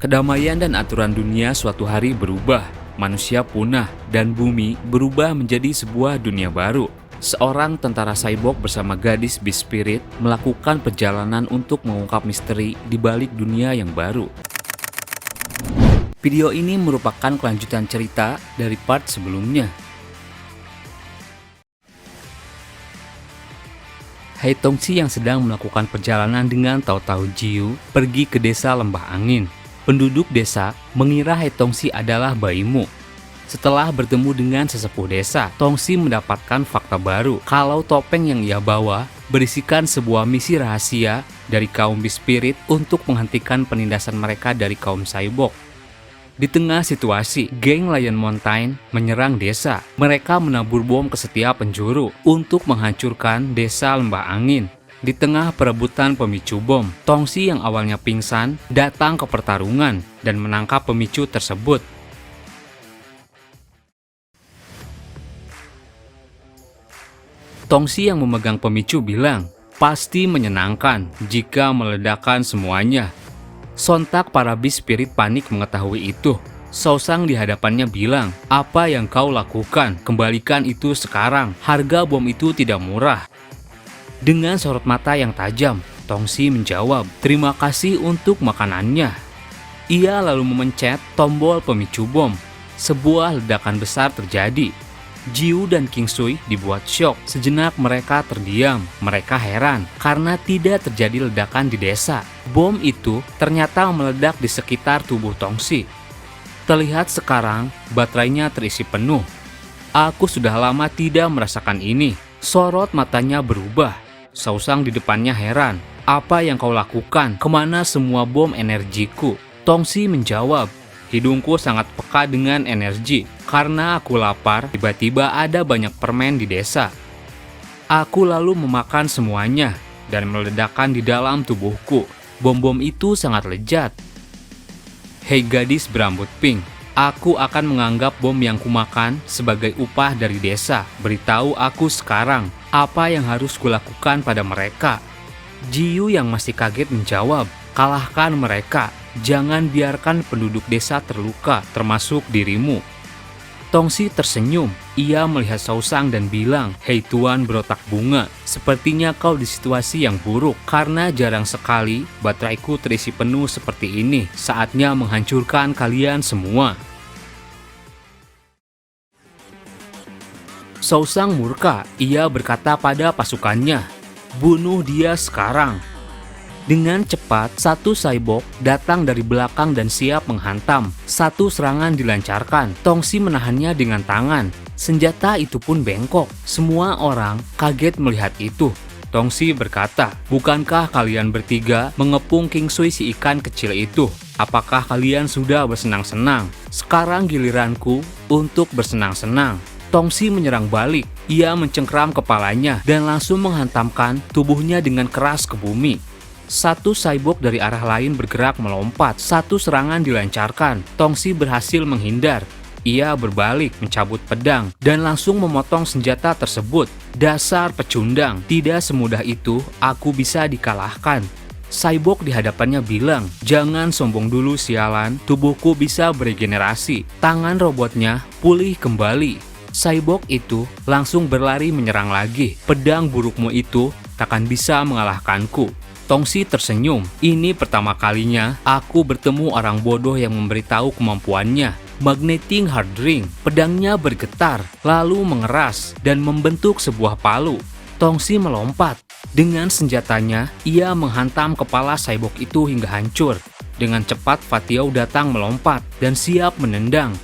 Kedamaian dan aturan dunia suatu hari berubah. Manusia punah dan bumi berubah menjadi sebuah dunia baru. Seorang tentara cyborg bersama gadis Beast Spirit melakukan perjalanan untuk mengungkap misteri di balik dunia yang baru. Video ini merupakan kelanjutan cerita dari part sebelumnya. Hei Tongxi yang sedang melakukan perjalanan dengan tahu-tahu Jiu pergi ke desa Lembah Angin. Penduduk desa mengira Hei Tongxi adalah bayimu. Setelah bertemu dengan sesepuh desa, Tongxi mendapatkan fakta baru kalau topeng yang ia bawa berisikan sebuah misi rahasia dari kaum Beast Spirit untuk menghentikan penindasan mereka dari kaum cyborg. Di tengah situasi, geng Lion Mountain menyerang desa. Mereka menabur bom ke setiap penjuru untuk menghancurkan desa Lembah Angin. Di tengah perebutan pemicu bom, Tongxi yang awalnya pingsan datang ke pertarungan dan menangkap pemicu tersebut. Tongxi yang memegang pemicu bilang, pasti menyenangkan jika meledakkan semuanya. Sontak para Beast Spirit panik mengetahui itu. Shaosang di hadapannya bilang, apa yang kau lakukan? Kembalikan itu sekarang, harga bom itu tidak murah. Dengan sorot mata yang tajam, Tongxi menjawab, terima kasih untuk makanannya. Ia lalu memencet tombol pemicu bom. Sebuah ledakan besar terjadi. Jiu dan King Sui dibuat syok. Sejenak mereka terdiam. Mereka heran karena tidak terjadi ledakan di desa. Bom itu ternyata meledak di sekitar tubuh Tongxi. Terlihat sekarang baterainya terisi penuh. Aku sudah lama tidak merasakan ini. Sorot matanya berubah. Shaosang di depannya heran. Apa yang kau lakukan? Kemana semua bom energiku? Tongxi menjawab, hidungku sangat peka dengan energi. Karena aku lapar, tiba-tiba ada banyak permen di desa. Aku lalu memakan semuanya dan meledakkan di dalam tubuhku. Bom-bom itu sangat lezat. Hei gadis berambut pink, aku akan menganggap bom yang kumakan sebagai upah dari desa. Beritahu aku sekarang, apa yang harus kulakukan pada mereka? Jiu yang masih kaget menjawab, kalahkan mereka. Jangan biarkan penduduk desa terluka, termasuk dirimu. Tongxi tersenyum. Ia melihat Shaosang dan bilang, hei tuan berotak bunga, sepertinya kau di situasi yang buruk karena jarang sekali bateraiku terisi penuh seperti ini. Saatnya menghancurkan kalian semua. Shaosang murka. Ia berkata pada pasukannya, bunuh dia sekarang. Dengan cepat, satu cyborg datang dari belakang dan siap menghantam. Satu serangan dilancarkan. Tongxi menahannya dengan tangan. Senjata itu pun bengkok. Semua orang kaget melihat itu. Tongxi berkata, bukankah kalian bertiga mengepung King Sui si ikan kecil itu? Apakah kalian sudah bersenang-senang? Sekarang giliranku untuk bersenang-senang. Tongxi menyerang balik. Ia mencengkram kepalanya dan langsung menghantamkan tubuhnya dengan keras ke bumi. Satu cyborg dari arah lain bergerak melompat. Satu serangan dilancarkan. Tongxi berhasil menghindar. Ia berbalik, mencabut pedang, dan langsung memotong senjata tersebut. Dasar pecundang, tidak semudah itu aku bisa dikalahkan. Cyborg di hadapannya bilang, jangan sombong dulu sialan, tubuhku bisa beregenerasi. Tangan robotnya pulih kembali. Cyborg itu langsung berlari menyerang lagi. Pedang burukmu itu takkan bisa mengalahkanku. Tongxi tersenyum. Ini pertama kalinya aku bertemu orang bodoh yang memberitahu kemampuannya. Magnetic Hard Ring. Pedangnya bergetar, lalu mengeras dan membentuk sebuah palu. Tongxi melompat. Dengan senjatanya, ia menghantam kepala cyborg itu hingga hancur. Dengan cepat Fatiao datang melompat dan siap menendang.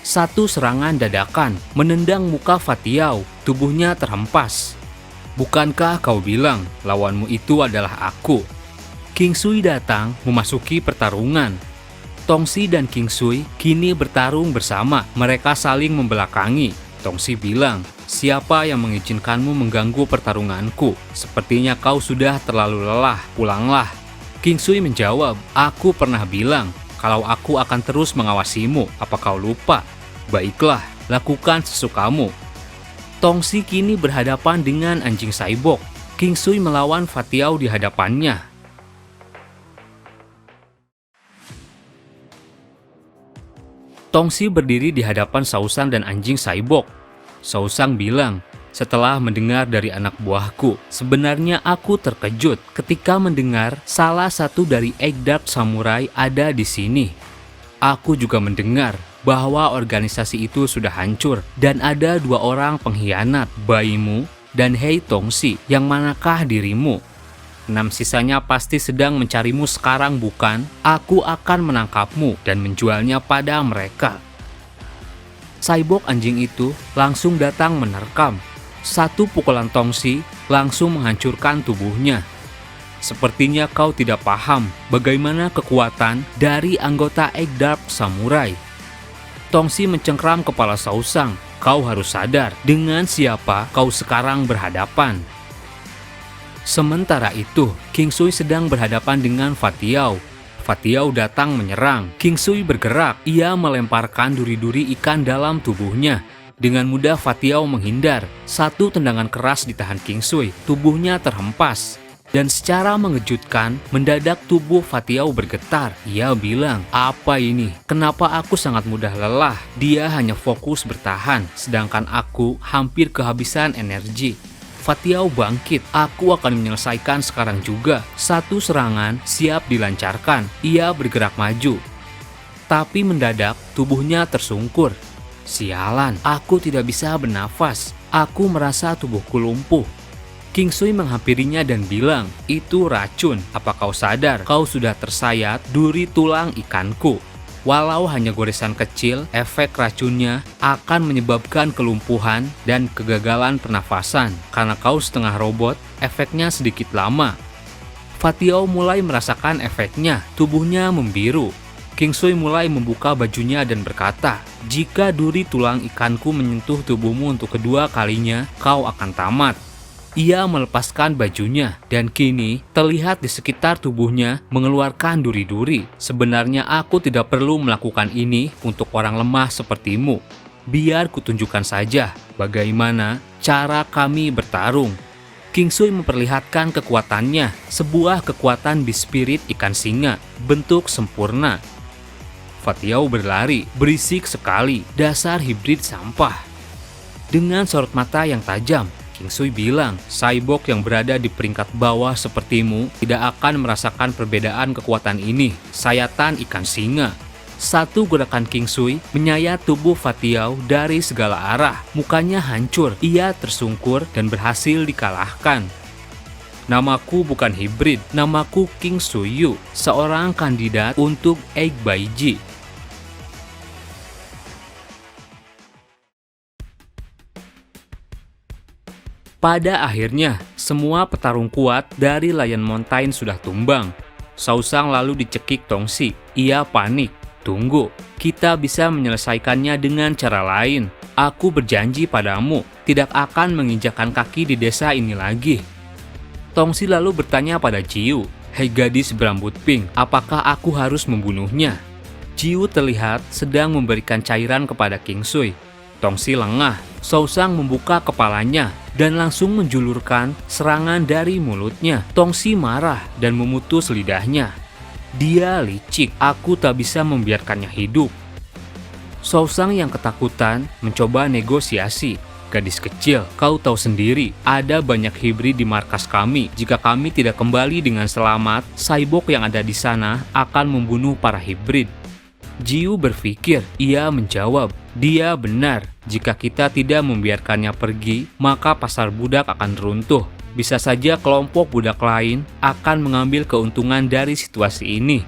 Satu serangan dadakan menendang muka Fatiao. Tubuhnya terhempas. Bukankah kau bilang lawanmu itu adalah aku? King Sui datang memasuki pertarungan. Tongxi dan King Sui kini bertarung bersama. Mereka saling membelakangi. Tongxi bilang, siapa yang mengizinkanmu mengganggu pertarunganku? Sepertinya kau sudah terlalu lelah, pulanglah. King Sui menjawab, aku pernah bilang kalau aku akan terus mengawasimu. Apa kau lupa? Baiklah, lakukan sesukamu. Tongxi kini berhadapan dengan anjing cyborg. King Sui melawan Fatiao di hadapannya. Tongsi berdiri di hadapan Saosang dan anjing Saibok. Saosang bilang, setelah mendengar dari anak buahku, sebenarnya aku terkejut ketika mendengar salah satu dari Egg Dark Samurai ada di sini. Aku juga mendengar bahwa organisasi itu sudah hancur dan ada 2 orang pengkhianat, bayimu dan Hei Tongsi, yang manakah dirimu? 6 sisanya pasti sedang mencarimu sekarang, bukan? Aku akan menangkapmu dan menjualnya pada mereka. Saibok anjing itu langsung datang menerkam. Satu pukulan Tongsi langsung menghancurkan tubuhnya. Sepertinya kau tidak paham bagaimana kekuatan dari anggota Egg Dark Samurai. Tongsi mencengkram kepala Saosang. Kau harus sadar dengan siapa kau sekarang berhadapan. Sementara itu, King Sui sedang berhadapan dengan Fatiao. Fatiao datang menyerang. King Sui bergerak. Ia melemparkan duri-duri ikan dalam tubuhnya. Dengan mudah Fatiao menghindar. Satu tendangan keras ditahan King Sui. Tubuhnya terhempas. Dan secara mengejutkan, mendadak tubuh Fatiao bergetar. Ia bilang, apa ini? Kenapa aku sangat mudah lelah? Dia hanya fokus bertahan, sedangkan aku hampir kehabisan energi. Fatiao bangkit, aku akan menyelesaikan sekarang juga. Satu serangan siap dilancarkan. Ia bergerak maju. Tapi mendadak tubuhnya tersungkur. Sialan, aku tidak bisa bernafas. Aku merasa tubuhku lumpuh. King Sui menghampirinya dan bilang, itu racun. Apa kau sadar kau sudah tersayat duri tulang ikanku? Walau hanya goresan kecil, efek racunnya akan menyebabkan kelumpuhan dan kegagalan pernafasan. Karena kau setengah robot, efeknya sedikit lama. Fatiao mulai merasakan efeknya, tubuhnya membiru. King Sui mulai membuka bajunya dan berkata, jika duri tulang ikanku menyentuh tubuhmu untuk kedua kalinya, kau akan tamat. Ia melepaskan bajunya dan kini terlihat di sekitar tubuhnya mengeluarkan duri-duri. Sebenarnya aku tidak perlu melakukan ini untuk orang lemah sepertimu. Biar kutunjukkan saja bagaimana cara kami bertarung. King Sui memperlihatkan kekuatannya, sebuah kekuatan Beast Spirit ikan singa, bentuk sempurna. Fatiao berlari, berisik sekali, dasar hibrid sampah. Dengan sorot mata yang tajam, King Sui bilang, Saibok yang berada di peringkat bawah sepertimu tidak akan merasakan perbedaan kekuatan ini. Sayatan ikan singa. Satu gerakan King Sui menyayat tubuh Fatiao dari segala arah. Mukanya hancur, ia tersungkur dan berhasil dikalahkan. Namaku bukan hibrid, namaku King Sui Yu, seorang kandidat untuk Egg Baiji. Pada akhirnya, semua petarung kuat dari Lion Mountain sudah tumbang. Saosang lalu dicekik Tongsi. Ia panik. Tunggu, kita bisa menyelesaikannya dengan cara lain. Aku berjanji padamu, tidak akan menginjakkan kaki di desa ini lagi. Tongsi lalu bertanya pada Jiu, hei gadis berambut pink, apakah aku harus membunuhnya? Jiu terlihat sedang memberikan cairan kepada King Sui. Tongsi lengah. Saosang membuka kepalanya dan langsung menjulurkan serangan dari mulutnya. Tongsi marah dan memutus lidahnya. Dia licik, aku tak bisa membiarkannya hidup. Saosang yang ketakutan mencoba negosiasi. Gadis kecil, kau tahu sendiri, ada banyak hibrid di markas kami. Jika kami tidak kembali dengan selamat, Saibok yang ada di sana akan membunuh para hibrid. Jiu berpikir, ia menjawab, dia benar, jika kita tidak membiarkannya pergi, maka pasar budak akan runtuh. Bisa saja kelompok budak lain akan mengambil keuntungan dari situasi ini.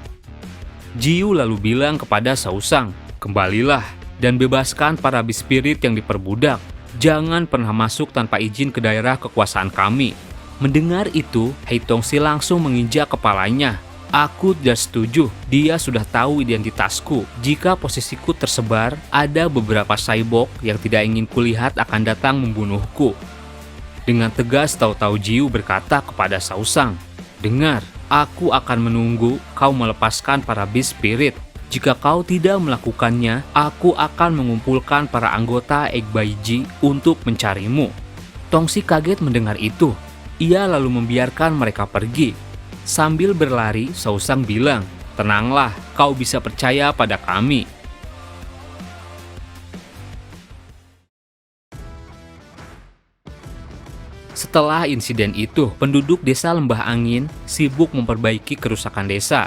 Jiu lalu bilang kepada Saosang, kembalilah dan bebaskan para Beast Spirit yang diperbudak. Jangan pernah masuk tanpa izin ke daerah kekuasaan kami. Mendengar itu, Hei Tongsi langsung menginjak kepalanya. Aku tidak setuju, dia sudah tahu identitasku. Jika posisiku tersebar, ada beberapa Saibok yang tidak ingin kulihat akan datang membunuhku. Dengan tegas tahu-tahu Jiu berkata kepada Saosang, dengar, aku akan menunggu kau melepaskan para Beast Spirit. Jika kau tidak melakukannya, aku akan mengumpulkan para anggota Egg Baiji untuk mencarimu. Tongsi kaget mendengar itu. Ia lalu membiarkan mereka pergi. Sambil berlari, Saosang bilang, tenanglah, kau bisa percaya pada kami. Setelah insiden itu, penduduk desa Lembah Angin sibuk memperbaiki kerusakan desa.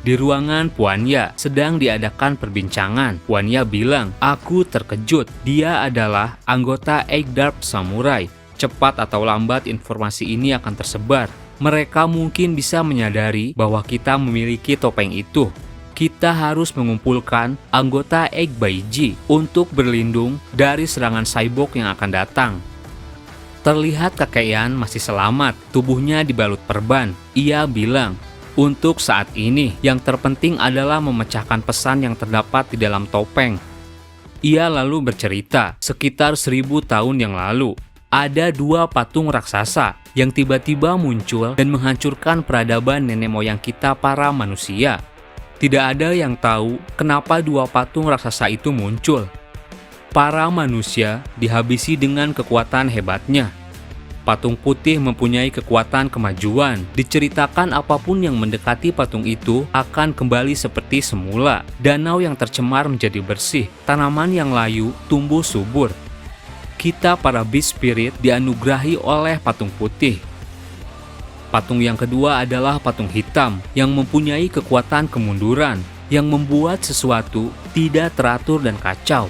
Di ruangan Puanya sedang diadakan perbincangan. Puanya bilang, "Aku terkejut. Dia adalah anggota Eggdarp Samurai. Cepat atau lambat informasi ini akan tersebar. Mereka mungkin bisa menyadari bahwa kita memiliki topeng itu. Kita harus mengumpulkan anggota Egg Baiji untuk berlindung dari serangan cyborg yang akan datang." Terlihat kakek Yan masih selamat, tubuhnya dibalut perban. Ia bilang, "Untuk saat ini, yang terpenting adalah memecahkan pesan yang terdapat di dalam topeng." Ia lalu bercerita, sekitar 1000 tahun yang lalu, ada 2 patung raksasa yang tiba-tiba muncul dan menghancurkan peradaban nenek moyang kita para manusia. Tidak ada yang tahu kenapa 2 patung raksasa itu muncul. Para manusia dihabisi dengan kekuatan hebatnya. Patung putih mempunyai kekuatan kemajuan. Diceritakan apapun yang mendekati patung itu akan kembali seperti semula. Danau yang tercemar menjadi bersih. Tanaman yang layu tumbuh subur. Kita para Beast Spirit dianugerahi oleh patung putih. Patung yang kedua adalah patung hitam yang mempunyai kekuatan kemunduran yang membuat sesuatu tidak teratur dan kacau.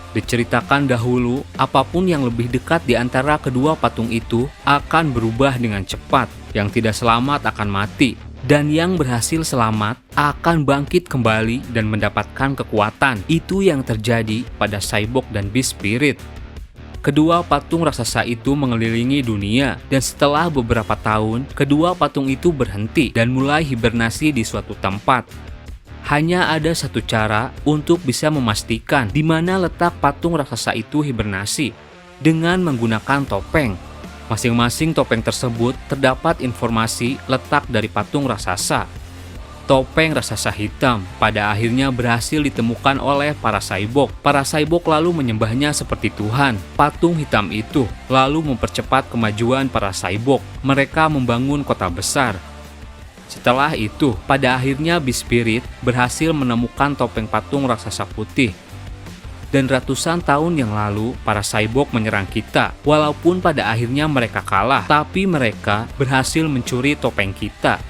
Diceritakan dahulu, apapun yang lebih dekat di antara kedua patung itu akan berubah dengan cepat. Yang tidak selamat akan mati, dan yang berhasil selamat akan bangkit kembali dan mendapatkan kekuatan. Itu yang terjadi pada Cyborg dan Beast Spirit. Kedua patung raksasa itu mengelilingi dunia, dan setelah beberapa tahun, kedua patung itu berhenti dan mulai hibernasi di suatu tempat. Hanya ada satu cara untuk bisa memastikan di mana letak patung raksasa itu hibernasi, dengan menggunakan topeng. Masing-masing topeng tersebut terdapat informasi letak dari patung raksasa. Topeng raksasa hitam pada akhirnya berhasil ditemukan oleh para cyborg. Para cyborg lalu menyembahnya seperti Tuhan. Patung hitam itu lalu mempercepat kemajuan para cyborg. Mereka membangun kota besar. Setelah itu, pada akhirnya Beast Spirit berhasil menemukan topeng patung raksasa putih. Dan ratusan tahun yang lalu, para cyborg menyerang kita. Walaupun pada akhirnya mereka kalah, tapi mereka berhasil mencuri topeng kita.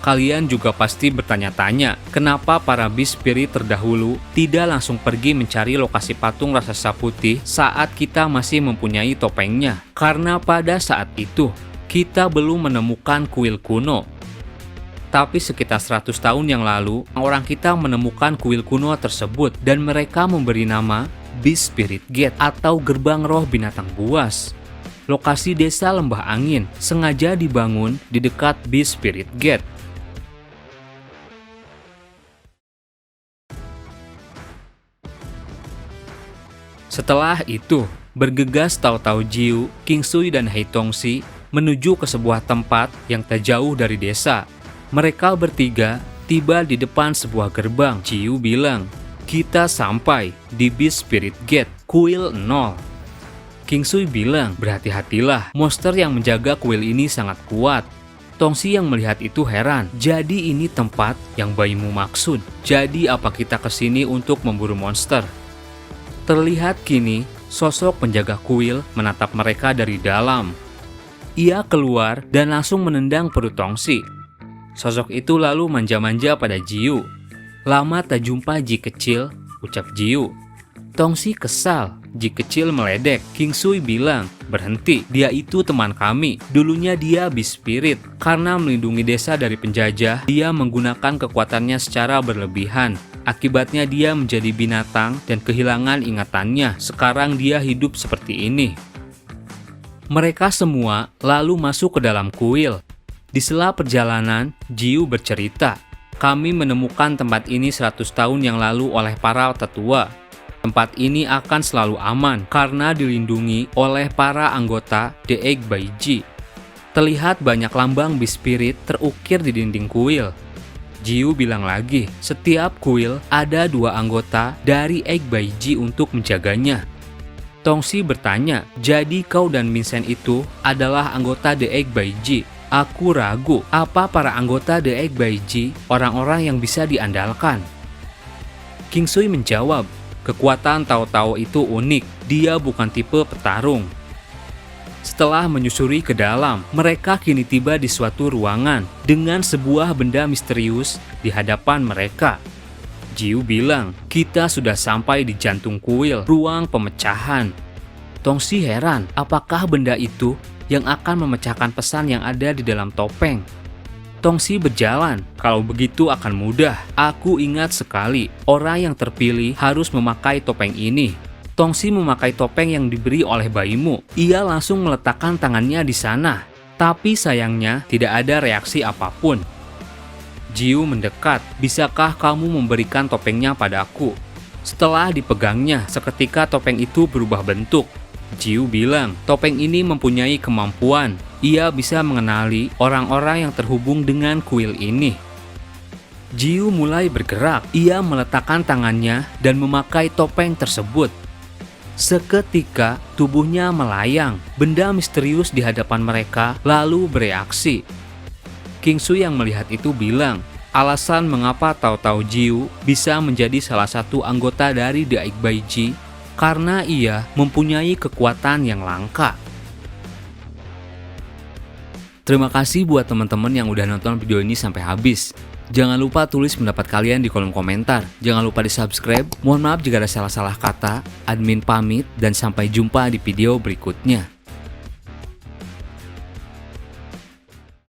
Kalian juga pasti bertanya-tanya, kenapa para Beast Spirit terdahulu tidak langsung pergi mencari lokasi patung raksasa putih saat kita masih mempunyai topengnya? Karena pada saat itu, kita belum menemukan kuil kuno. Tapi sekitar 100 tahun yang lalu, orang kita menemukan kuil kuno tersebut dan mereka memberi nama Beast Spirit Gate atau gerbang roh binatang buas. Lokasi desa Lembah Angin sengaja dibangun di dekat Beast Spirit Gate. Setelah itu, bergegas Tao Jiu, King Sui dan Hei Tongxi menuju ke sebuah tempat yang tak jauh dari desa. Mereka bertiga tiba di depan sebuah gerbang. Jiu bilang, "Kita sampai di Beast Spirit Gate, kuil 0. King Sui bilang, "Berhati-hatilah, monster yang menjaga kuil ini sangat kuat." Tongxi yang melihat itu heran, "Jadi ini tempat yang bayimu maksud? Jadi apa kita kesini untuk memburu monster?" Terlihat kini, sosok penjaga kuil menatap mereka dari dalam. Ia keluar dan langsung menendang perut Tongxi. Sosok itu lalu manja-manja pada Jiu. "Lama tak jumpa Ji kecil," ucap Jiu. Tongxi kesal. Ji kecil meledek. King Sui bilang, "Berhenti, dia itu teman kami. Dulunya dia Beast Spirit. Karena melindungi desa dari penjajah, dia menggunakan kekuatannya secara berlebihan. Akibatnya dia menjadi binatang dan kehilangan ingatannya. Sekarang dia hidup seperti ini." Mereka semua lalu masuk ke dalam kuil. Di sela perjalanan, Jiu bercerita, "Kami menemukan tempat ini 100 tahun yang lalu oleh para tetua. Tempat ini akan selalu aman karena dilindungi oleh para anggota The Egg Baiji." Terlihat banyak lambang Beast Spirit terukir di dinding kuil. Jiu bilang lagi, setiap kuil ada 2 anggota dari Egg Baiji untuk menjaganya. Tongxi bertanya, "Jadi kau dan Vincent itu adalah anggota The Egg Baiji?" "Aku ragu, apa para anggota The Egg Baiji orang-orang yang bisa diandalkan?" King Sui menjawab, "Kekuatan Tao itu unik, dia bukan tipe petarung." Setelah menyusuri ke dalam, mereka kini tiba di suatu ruangan dengan sebuah benda misterius di hadapan mereka. Jiu bilang, kita sudah sampai di jantung kuil, ruang pemecahan. Tongsi heran, apakah benda itu yang akan memecahkan pesan yang ada di dalam topeng? Tongsi berjalan, kalau begitu akan mudah. Aku ingat sekali, orang yang terpilih harus memakai topeng ini. Tongsi memakai topeng yang diberi oleh bayimu. Ia langsung meletakkan tangannya di sana, tapi sayangnya tidak ada reaksi apapun. Jiu mendekat, bisakah kamu memberikan topengnya padaku? Setelah dipegangnya, seketika topeng itu berubah bentuk. Jiu bilang, topeng ini mempunyai kemampuan. Ia bisa mengenali orang-orang yang terhubung dengan kuil ini. Jiu mulai bergerak. Ia meletakkan tangannya dan memakai topeng tersebut. Seketika tubuhnya melayang. Benda misterius di hadapan mereka lalu bereaksi. Kingsu yang melihat itu bilang, alasan mengapa Tao Tao Jiu bisa menjadi salah satu anggota dari The Igbaiji karena ia mempunyai kekuatan yang langka. Terima kasih buat teman-teman yang udah nonton video ini sampai habis. Jangan lupa tulis pendapat kalian di kolom komentar. Jangan lupa di subscribe. Mohon maaf jika ada salah-salah kata. Admin pamit dan sampai jumpa di video berikutnya.